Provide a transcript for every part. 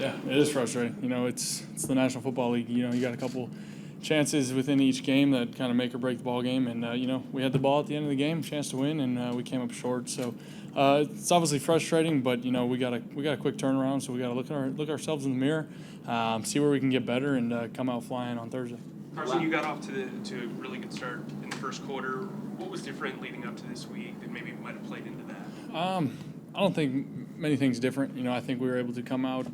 Yeah, it is frustrating. It's the National Football League. You got a couple chances within each game that kind of make or break the ball game, and we had the ball at the end of the game, chance to win, and we came up short. So it's obviously frustrating, but we got a quick turnaround. So we got to look ourselves in the mirror, see where we can get better, and come out flying on Thursday. Carson, you got off to a really good start in the first quarter. What was different leading up to this week that maybe might have played into that? I don't think many things different. I think we were able to come out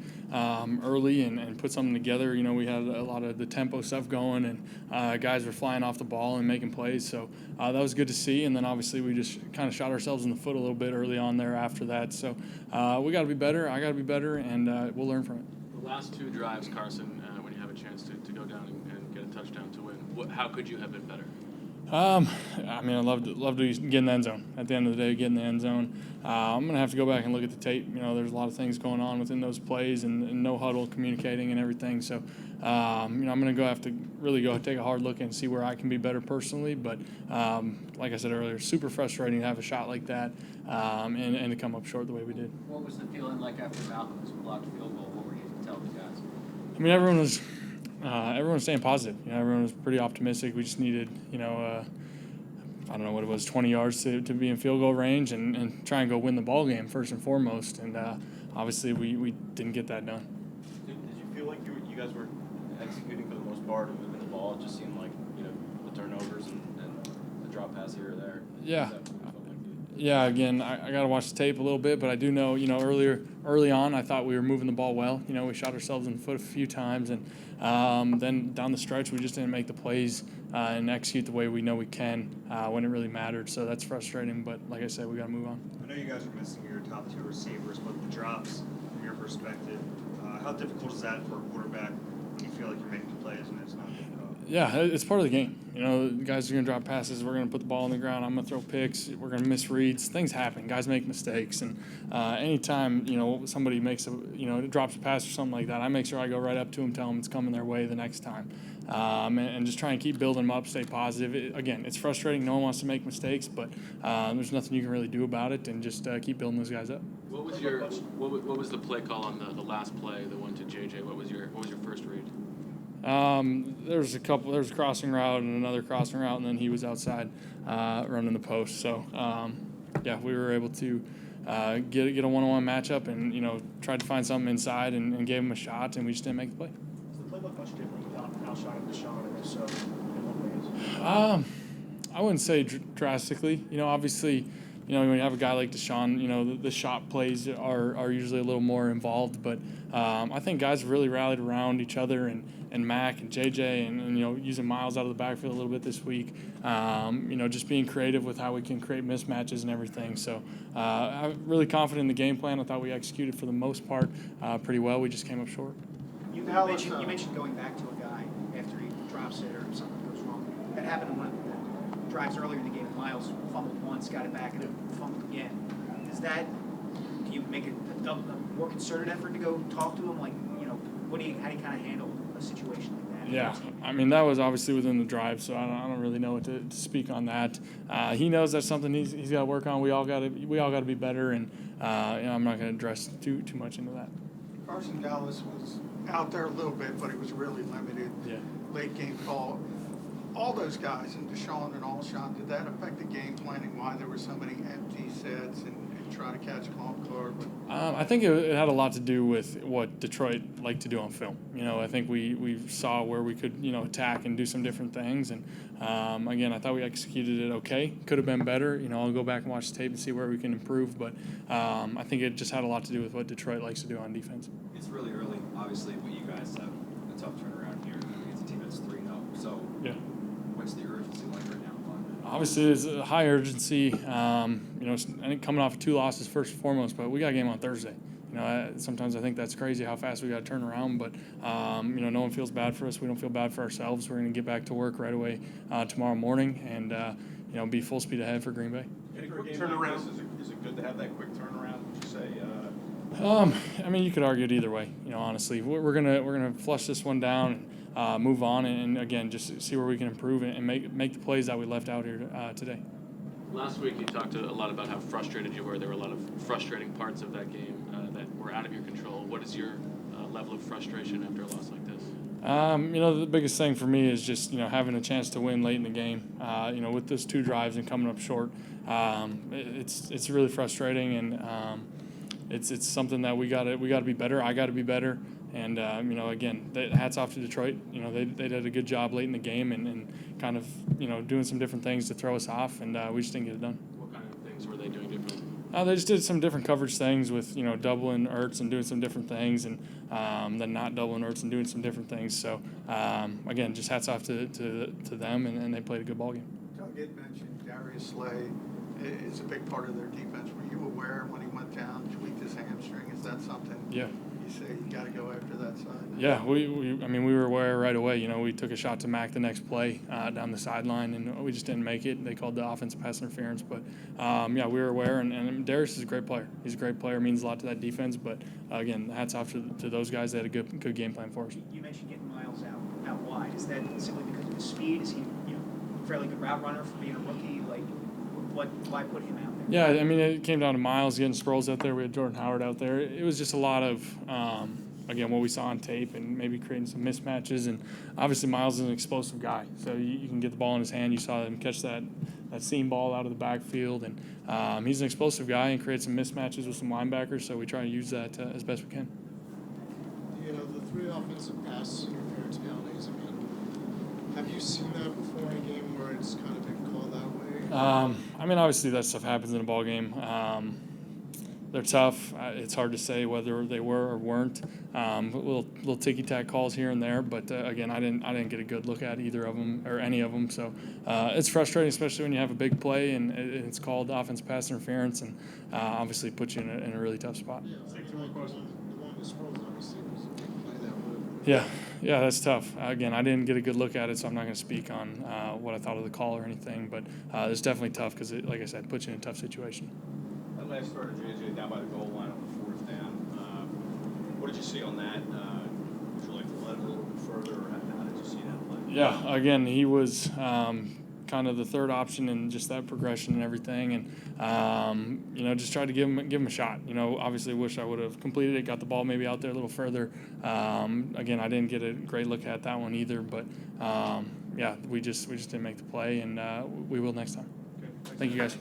early and put something together. We had a lot of the tempo stuff going, and guys were flying off the ball and making plays. So that was good to see. And then obviously we just kind of shot ourselves in the foot a little bit early on there after that. So we got to be better. I got to be better, and we'll learn from it. The last two drives, Carson, when you have a chance to go down and get a touchdown to win, how could you have been better? I love to get in the end zone. At the end of the day, get in the end zone. I'm going to have to go back and look at the tape. There's a lot of things going on within those plays and no huddle communicating and everything. So, I'm going to have to really go take a hard look and see where I can be better personally. But like I said earlier, super frustrating to have a shot like that and to come up short the way we did. What was the feeling like after Malcolm's blocked field goal? What were you telling the guys? Everyone was staying positive. Everyone was pretty optimistic. We just needed, I don't know what it was, 20 yards to be in field goal range and try and go win the ball game first and foremost. And obviously we didn't get that done. Did you feel like you guys were executing for the most part and moving the ball? It just seemed like, the turnovers and the drop pass here or there. Yeah. Yeah, again, I got to watch the tape a little bit, but I do know, early on, I thought we were moving the ball well. We shot ourselves in the foot a few times, and then down the stretch, we just didn't make the plays and execute the way we know we can when it really mattered. So that's frustrating, but like I said, we got to move on. I know you guys are missing your top two receivers, but the drops, from your perspective, how difficult is that for a quarterback when you feel like you're making plays and it's not good enough? Yeah, it's part of the game. Guys are going to drop passes. We're going to put the ball on the ground. I'm going to throw picks. We're going to miss reads. Things happen. Guys make mistakes. And anytime, somebody makes drops a pass or something like that, I make sure I go right up to them, tell them it's coming their way the next time. And just try and keep building them up, stay positive. Again, it's frustrating. No one wants to make mistakes, but there's nothing you can really do about it, and just keep building those guys up. What was the play call on the last play, the one to JJ? What was your first read? There was a crossing route and another crossing route, and then he was outside running the post. So, we were able to get a one-on-one matchup and, tried to find something inside and gave him a shot, and we just didn't make the play. Is the playbook much different without outside of Deshaun, and if so, in what ways? I wouldn't say drastically. Obviously, when you have a guy like Deshaun, the shot plays are usually a little more involved. But I think guys really rallied around each other and Mac and JJ and using Miles out of the backfield a little bit this week. Just being creative with how we can create mismatches and everything. So I'm really confident in the game plan. I thought we executed for the most part pretty well. We just came up short. You mentioned going back to a guy after he drops it or something goes wrong. That happened on one of the drives earlier in the game. Miles fumbled once, got it back, and then fumbled again. Do you make a more concerted effort to go talk to him? Like, how do you kind of handle a situation like that? Yeah, that was obviously within the drive, so I don't really know what to speak on that. He knows that's something he's got to work on. We all got to be better, and I'm not going to address too much into that. Carson Dallas was out there a little bit, but he was really limited. Yeah. Late game call. All those guys, and Deshaun and Alshon, did that affect the game planning? Why there were so many empty sets and try to catch a calm card? I think it had a lot to do with what Detroit liked to do on film. I think we saw where we could attack and do some different things. And again, I thought we executed it okay. Could have been better. I'll go back and watch the tape and see where we can improve. But I think it just had a lot to do with what Detroit likes to do on defense. It's really early, obviously, but you guys have a tough turnaround here against a team that's 3-0. So yeah. What's the urgency like right now? Obviously, there's a high urgency. I think coming off of 2 losses first and foremost, but we got a game on Thursday. Sometimes I think that's crazy how fast we got to turn around, but no one feels bad for us. We don't feel bad for ourselves. We're going to get back to work right away tomorrow morning and be full speed ahead for Green Bay. In a quick turnaround, is it good to have that quick turnaround? Would you say? You could argue it either way. Honestly, we're gonna flush this one down. Move on and again just see where we can improve and make the plays that we left out here today. Last week you talked a lot about how frustrated you were. There were a lot of frustrating parts of that game that were out of your control. What is your level of frustration after a loss like this? The biggest thing for me is just, having a chance to win late in the game. With those 2 drives and coming up short, it's really frustrating, and it's something that we gotta be better. I gotta be better, and again, hats off to Detroit. They did a good job late in the game and kind of doing some different things to throw us off, and we just didn't get it done. What kind of things were they doing differently? They just did some different coverage things with, doubling Ertz and doing some different things, and then not doubling Ertz and doing some different things. So, again, just hats off to them, and they played a good ball game. Doug had mentioned Darius Slay is a big part of their defense. Were you aware when he went down, tweaked his hamstring? Is that something Yeah. you say you got to go after that side? Yeah, we were aware right away. We took a shot to Mac the next play down the sideline, and we just didn't make it. They called the offensive pass interference, but we were aware. And Darius is a great player. He's a great player, means a lot to that defense. But again, hats off to those guys. They had a good game plan for us. You mentioned getting Miles out wide. Is that simply because of his speed? Is he a fairly good route runner for being a rookie? Like, why put him out there? Yeah, it came down to Miles getting Sproles out there. We had Jordan Howard out there. It was just a lot of again, what we saw on tape and maybe creating some mismatches. And obviously Miles is an explosive guy, so you can get the ball in his hand. You saw him catch that seam ball out of the backfield, and he's an explosive guy and creates some mismatches with some linebackers, so we try to use that as best we can. The 3 offensive pass interference penalties, have you seen that before in a game where it's kind of been called that way? Obviously that stuff happens in a ball game. They're tough. It's hard to say whether they were or weren't. Little ticky-tack calls here and there, but again, I didn't get a good look at either of them or any of them. So it's frustrating, especially when you have a big play and it's called offensive pass interference, and obviously puts you in a really tough spot. Yeah, that's tough. Again, I didn't get a good look at it, so I'm not going to speak on what I thought of the call or anything. But it's definitely tough because, like I said, puts you in a tough situation. That last start of JJ down by the goal line on the 4th down. What did you see on that? Would you like to let it a little bit further, or how did you see that play? Yeah, again, he was kind of the third option in just that progression and everything, and just tried to give him a shot. Obviously, wish I would have completed it, got the ball maybe out there a little further. Again, I didn't get a great look at that one either, but we just didn't make the play, and we will next time. Thank you, guys.